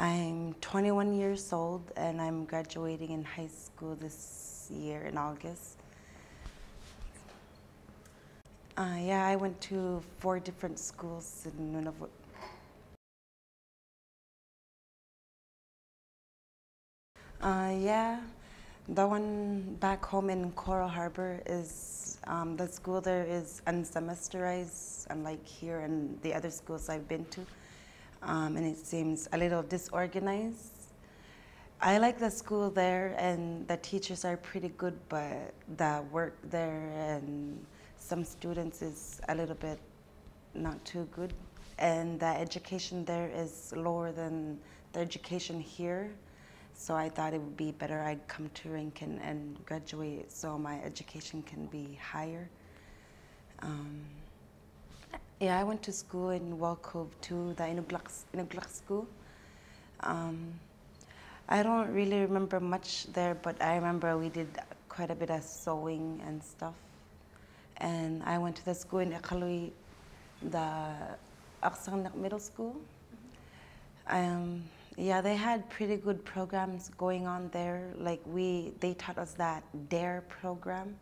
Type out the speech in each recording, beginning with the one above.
I'm 21 years old and I'm graduating in high school this year in August. Yeah, I went to 4 different schools in Nunavut. Yeah, the one back home in Coral Harbor is, the school there is unsemesterized, unlike here and the other schools I've been to. And it seems a little disorganized. I like the school there and the teachers are pretty good, but the work there and some students is a little bit not too good. And the education there is lower than the education here. So I thought it would be better I'd come to Rankin and graduate so my education can be higher. Yeah, I went to school in Walcove too, the Inuglak school. I don't really remember much there, but I remember we did quite a bit of sewing and stuff. And I went to the school in Iqaluit, the ArcticNet Middle School. Yeah, they had pretty good programs going on there. Like they taught us that DARE program,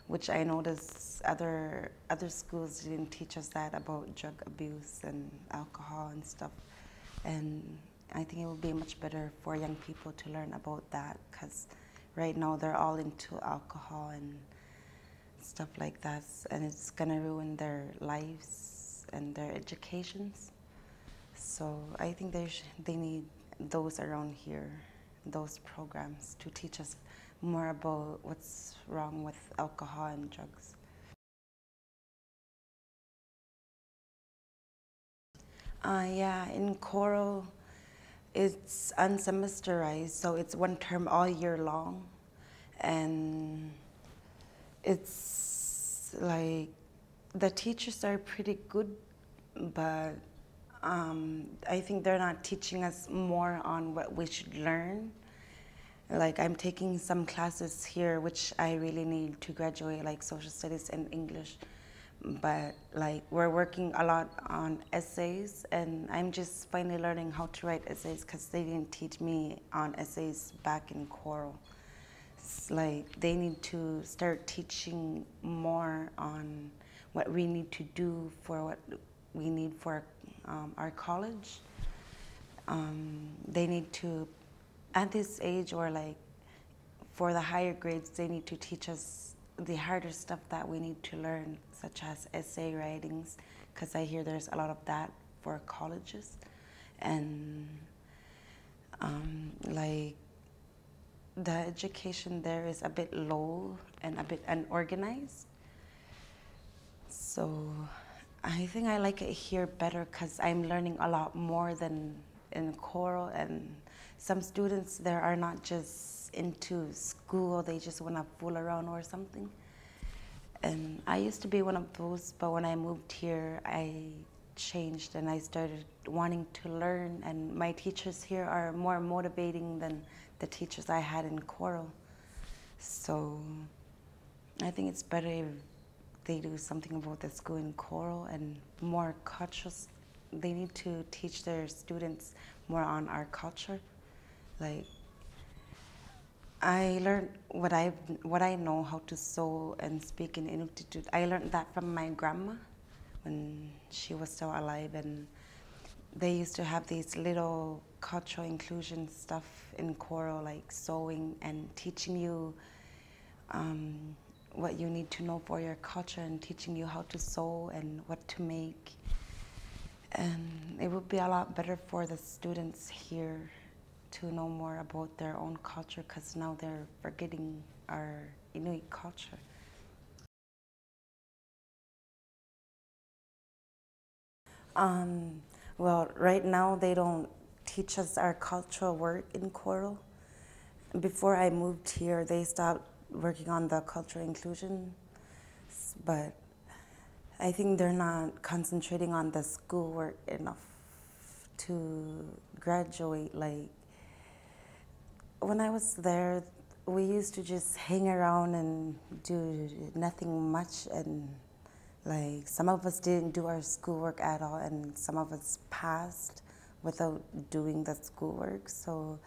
which I noticed other schools didn't teach us that about drug abuse and alcohol and stuff. And I think it would be much better for young people to learn about that because right now they're all into alcohol and stuff like that, and it's gonna ruin their lives and their educations. So I think they need those around here, those programs to teach us more about what's wrong with alcohol and drugs. Yeah, in Coral, it's unsemesterized, so it's one term all year long. And it's like the teachers are pretty good, but I think they're not teaching us more on what we should learn. Like I'm taking some classes here which I really need to graduate, like social studies and English. But like we're working a lot on essays and I'm just finally learning how to write essays because they didn't teach me on essays back in Coral. It's like they need to start teaching more on what we need to do for what we need for our college. They need to, at this age or like for the higher grades, they need to teach us the harder stuff that we need to learn, such as essay writings, because I hear there's a lot of that for colleges. And like the education there is a bit low and a bit unorganized. So I think I like it here better because I'm learning a lot more than in Coral, and some students there are not just into school, they just want to fool around or something. And I used to be one of those, but when I moved here, I changed and I started wanting to learn, and my teachers here are more motivating than the teachers I had in Coral. So I think it's better if they do something about the school in Coral and more cultural. They need to teach their students more on our culture. Like I learned what I know how to sew and speak in Inuit. I learned that from my grandma when she was still alive, and they used to have these little cultural inclusion stuff in Coral, like sewing and teaching you what you need to know for your culture and teaching you how to sew and what to make. And it would be a lot better for the students here to know more about their own culture because now they're forgetting our Inuit culture. Well, right now they don't teach us our cultural work in Coral. Before I moved here, they stopped working on the cultural inclusion, but I think they're not concentrating on the schoolwork enough to graduate. Like when I was there, we used to just hang around and do nothing much, and like some of us didn't do our schoolwork at all and some of us passed, without doing the schoolwork. So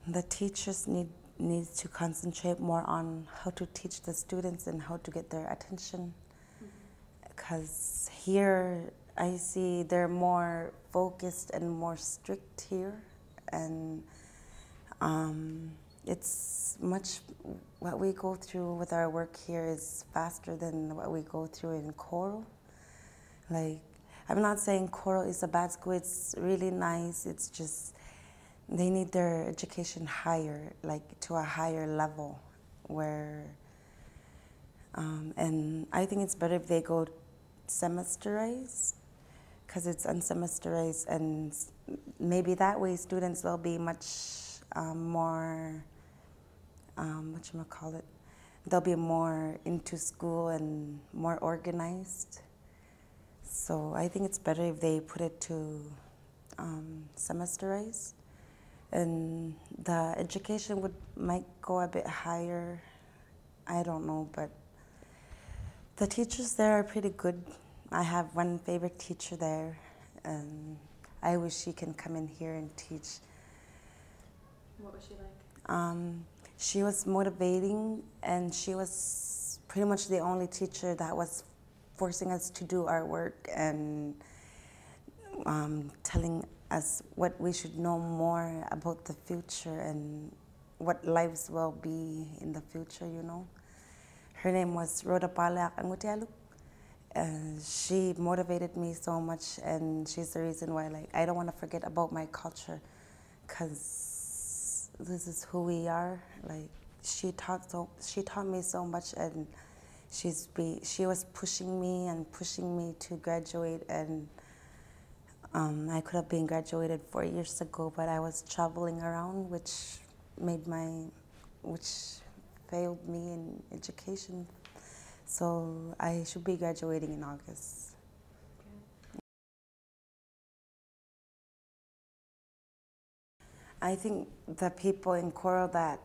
the teachers need to concentrate more on how to teach the students and how to get their attention. Because here I see they're more focused and more strict here, and it's much, what we go through with our work here is faster than what we go through in Coral. Like, I'm not saying Coral is a bad school, it's really nice, it's just they need their education higher, like to a higher level, where, and I think it's better if they go semesterized, because it's unsemesterized, and maybe that way students will be much more, they'll be more into school and more organized. So I think it's better if they put it to semesterized, and the education might go a bit higher. I don't know, but the teachers there are pretty good. I have one favorite teacher there, and I wish she can come in here and teach. What was she like? She was motivating, and she was pretty much the only teacher that was forcing us to do our work and telling us what we should know more about the future and what lives will be in the future, you know. Her name was Alluriarniq-Stepping. She motivated me so much, and she's the reason why, like, I don't want to forget about my culture, because this is who we are. Like, she taught me so much, and she was pushing me to graduate, and I could have been graduated 4 years ago, but I was traveling around, which failed me in education. So I should be graduating in August. Okay. I think the people in Coral that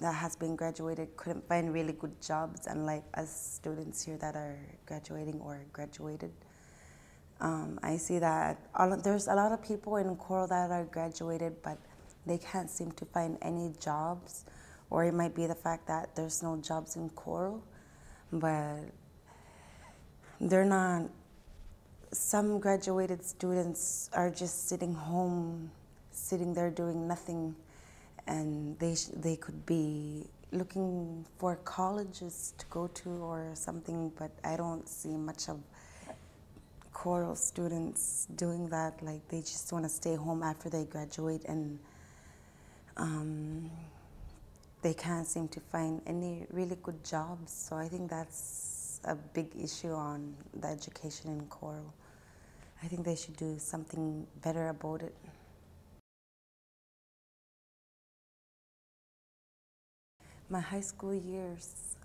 has been graduated couldn't find really good jobs, unlike us students here that are graduating or graduated. I see that there's a lot of people in Coral that are graduated, but they can't seem to find any jobs, or it might be the fact that there's no jobs in Coral, but they're not. Some graduated students are just sitting there doing nothing, and they could be looking for colleges to go to or something, but I don't see much of Coral students doing that. Like, they just want to stay home after they graduate, and they can't seem to find any really good jobs. So I think that's a big issue on the education in Coral. I think they should do something better about it. My high school years,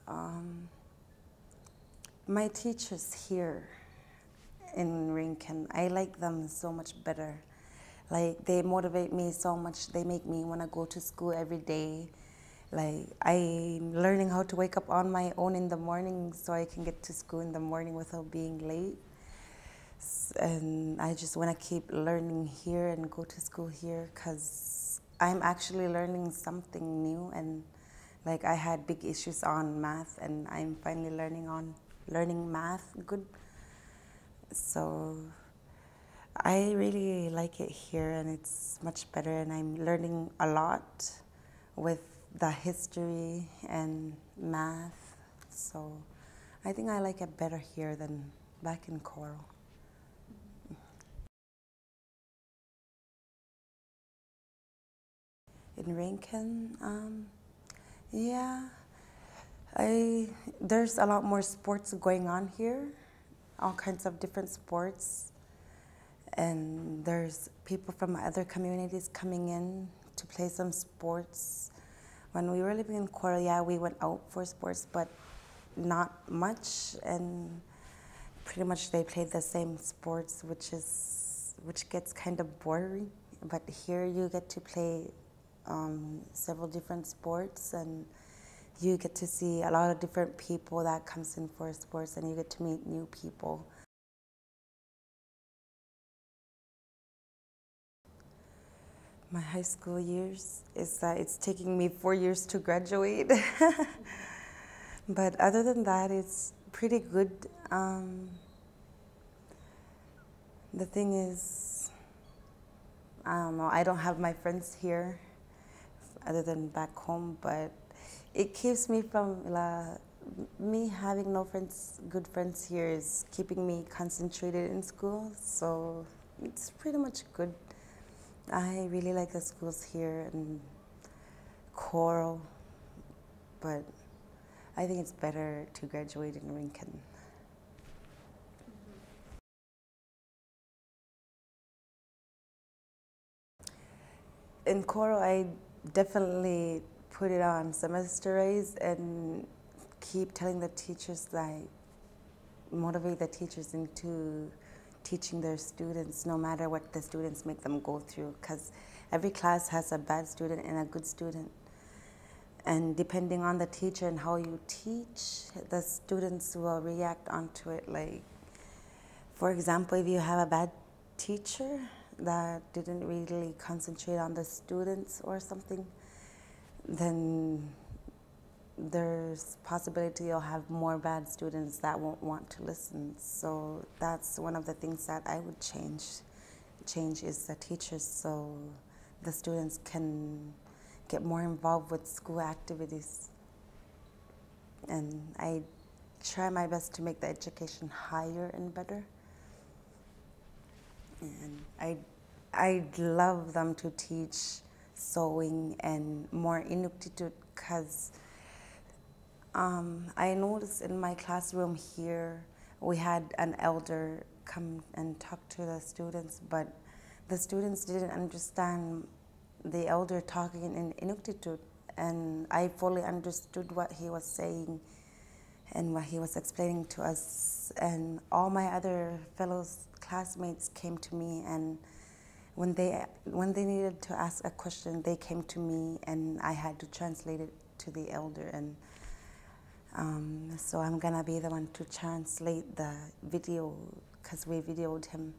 my teachers here in Rankin, I like them so much better. Like, they motivate me so much. They make me want to go to school every day. Like, I'm learning how to wake up on my own in the morning so I can get to school in the morning without being late. And I just want to keep learning here and go to school here, because I'm actually learning something new. And like, I had big issues on math, and I'm finally learning math good. So I really like it here, and it's much better, and I'm learning a lot with the history and math. So I think I like it better here than back in Coral. In Rankin, yeah, there's a lot more sports going on here, all kinds of different sports, and there's people from other communities coming in to play some sports. When we were living in Coral, yeah, we went out for sports, but not much, and pretty much they played the same sports, which gets kind of boring. But here you get to play several different sports, and you get to see a lot of different people that comes in for sports, and you get to meet new people. My high school years is that it's taking me 4 years to graduate. But other than that, it's pretty good. The thing is, I don't know, I don't have my friends here other than back home, but it keeps me from, me having no friends, good friends here is keeping me concentrated in school, so it's pretty much good. I really like the schools here and Coral, but I think it's better to graduate in Rankin. In Coral, I definitely put it on semesterized and keep telling the teachers, like, motivate the teachers into teaching their students, no matter what the students make them go through, because every class has a bad student and a good student. And depending on the teacher and how you teach, the students will react onto it. Like, for example, if you have a bad teacher that didn't really concentrate on the students or something, then there's possibility you'll have more bad students that won't want to listen. So that's one of the things that I would change. Change is the teachers, so the students can get more involved with school activities. And I try my best to make the education higher and better. And I'd love them to teach sewing and more Inuktitut, because I noticed in my classroom here, we had an elder come and talk to the students, but the students didn't understand the elder talking in Inuktitut, and I fully understood what he was saying and what he was explaining to us. And all my other fellow classmates came to me, and when they needed to ask a question, they came to me, and I had to translate it to the elder. And so I'm gonna be the one to translate the video, because we videoed him.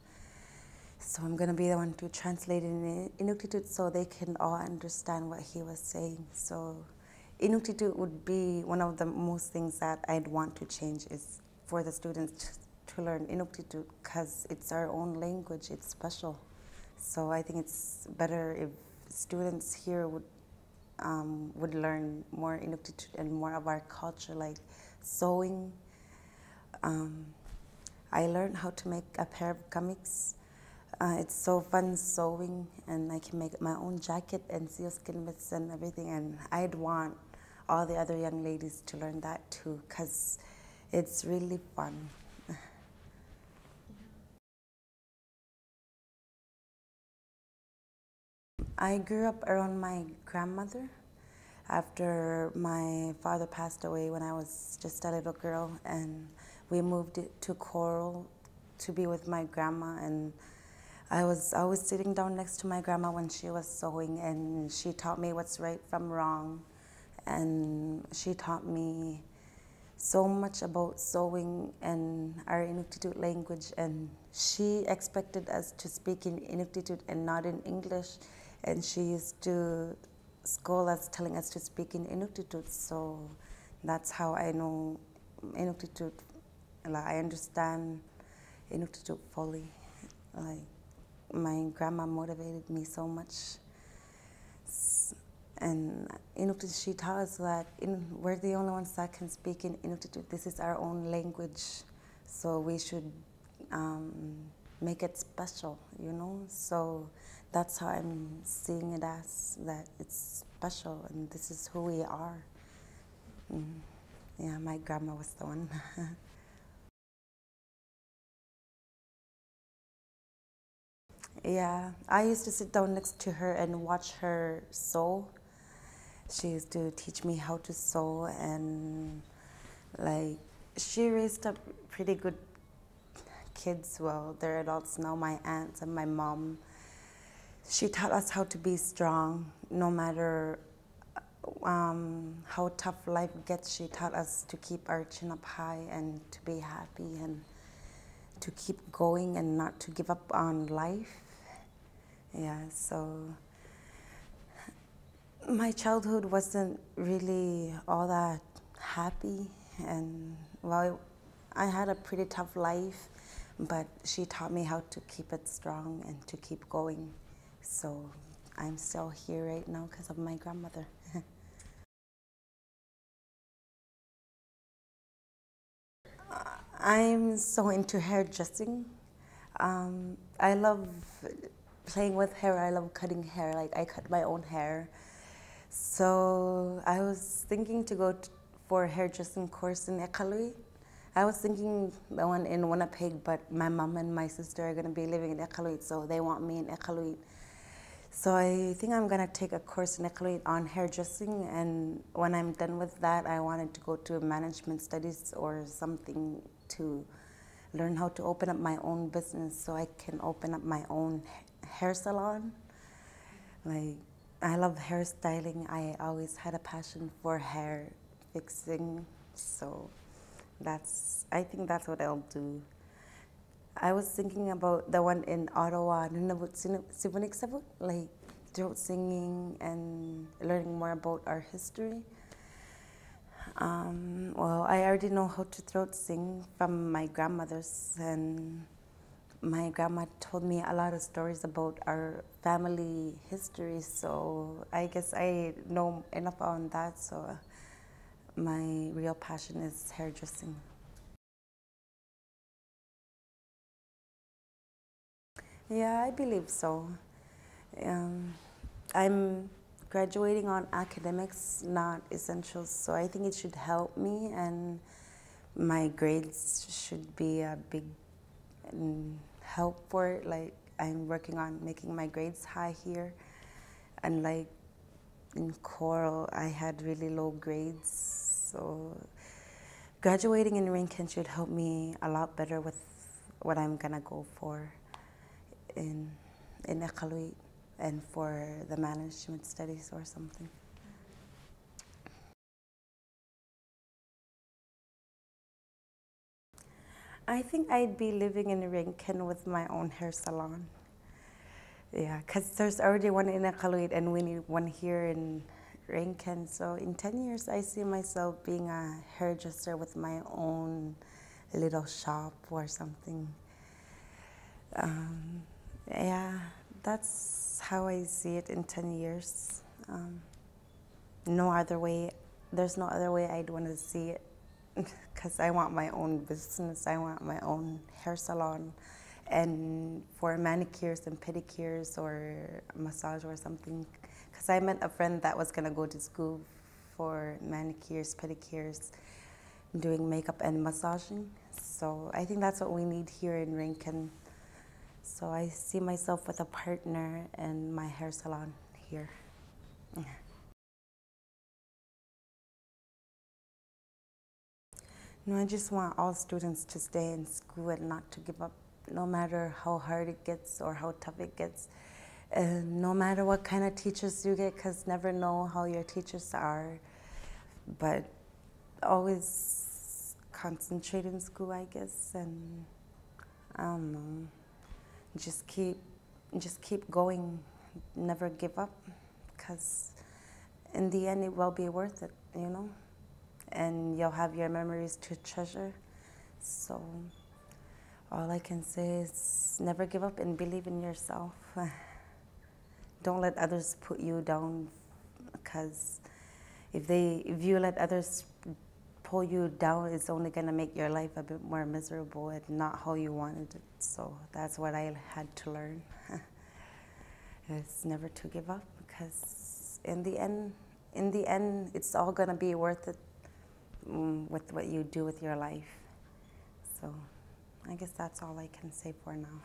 So I'm gonna be the one to translate it in Inuktitut so they can all understand what he was saying. So Inuktitut would be one of the most things that I'd want to change, is for the students to learn Inuktitut, because it's our own language, it's special. So I think it's better if students here would learn more Inuktitut and more of our culture, like sewing. I learned how to make a pair of kamiks. It's so fun sewing, and I can make my own jacket and sealskin mitts and everything, and I'd want all the other young ladies to learn that too, because it's really fun. I grew up around my grandmother after my father passed away when I was just a little girl, and we moved to Coral to be with my grandma. And I was always sitting down next to my grandma when she was sewing, and she taught me what's right from wrong, and she taught me so much about sewing and our Inuktitut language, and she expected us to speak in Inuktitut and not in English, and she used to scold us, telling us to speak in Inuktitut. So that's how I know Inuktitut. I understand Inuktitut fully. Like, my grandma motivated me so much. And Inuktitut, she taught us that we're the only ones that can speak in Inuktitut. This is our own language, so we should make it special, you know? So that's how I'm seeing it as, that it's special and this is who we are. Yeah, my grandma was the one. Yeah, I used to sit down next to her and watch her sew. She used to teach me how to sew, and like, she raised up pretty good kids. Well, they're adults now, my aunts and my mom. She taught us how to be strong no matter how tough life gets. She taught us to keep our chin up high and to be happy and to keep going and not to give up on life. Yeah, so My childhood wasn't really all that happy, and well, I had a pretty tough life, but she taught me how to keep it strong and to keep going. So I'm still here right now because of my grandmother. I'm so into hairdressing. I love playing with hair. I love cutting hair. Like I cut my own hair. So I was thinking to go for a hairdressing course in Iqaluit. I was thinking the one in Winnipeg, but my mom and my sister are going to be living in Iqaluit, so they want me in Iqaluit. So I think I'm going to take a course in Iqaluit on hairdressing, and when I'm done with that, I wanted to go to management studies or something to learn how to open up my own business so I can open up my own hair salon. Like, I love hairstyling. I always had a passion for hair fixing, so I think that's what I'll do. I was thinking about the one in Ottawa, Nunavut, Siboney, like throat singing and learning more about our history. Well, I already know how to throat sing from my grandmothers, and my grandma told me a lot of stories about our family history, so I guess I know enough on that, so my real passion is hairdressing. Yeah, I believe so. Um, I'm graduating on academics, not essentials, so I think it should help me, and my grades should be a big help for it. Like, I'm working on making my grades high here, and like in choral, I had really low grades, so graduating in Rankin should help me a lot better with what I'm gonna go for in Iqaluit and for the management studies or something. I think I'd be living in Rankin with my own hair salon. Yeah, because there's already one in Iqaluit and we need one here in Rankin. So in 10 years, I see myself being a hairdresser with my own little shop or something. Yeah, that's how I see it in 10 years. No other way, there's no other way I'd want to see it, because I want my own business. I want my own hair salon, and for manicures and pedicures or massage or something, because I met a friend that was going to go to school for manicures, pedicures, doing makeup and massaging. So I think that's what we need here in Rankin. So I see myself with a partner and my hair salon here. No, I just want all students to stay in school and not to give up, no matter how hard it gets or how tough it gets. No matter what kind of teachers you get, because never know how your teachers are. But always concentrate in school, I guess, and I don't know, just keep going, never give up, because in the end it will be worth it, you know? And you'll have your memories to treasure. So all I can say is never give up and believe in yourself. Don't let others put you down, because if you let others pull you down, it's only going to make your life a bit more miserable and not how you wanted it. So that's what I had to learn. It's never to give up, because in the end, it's all going to be worth it with what you do with your life. So I guess that's all I can say for now.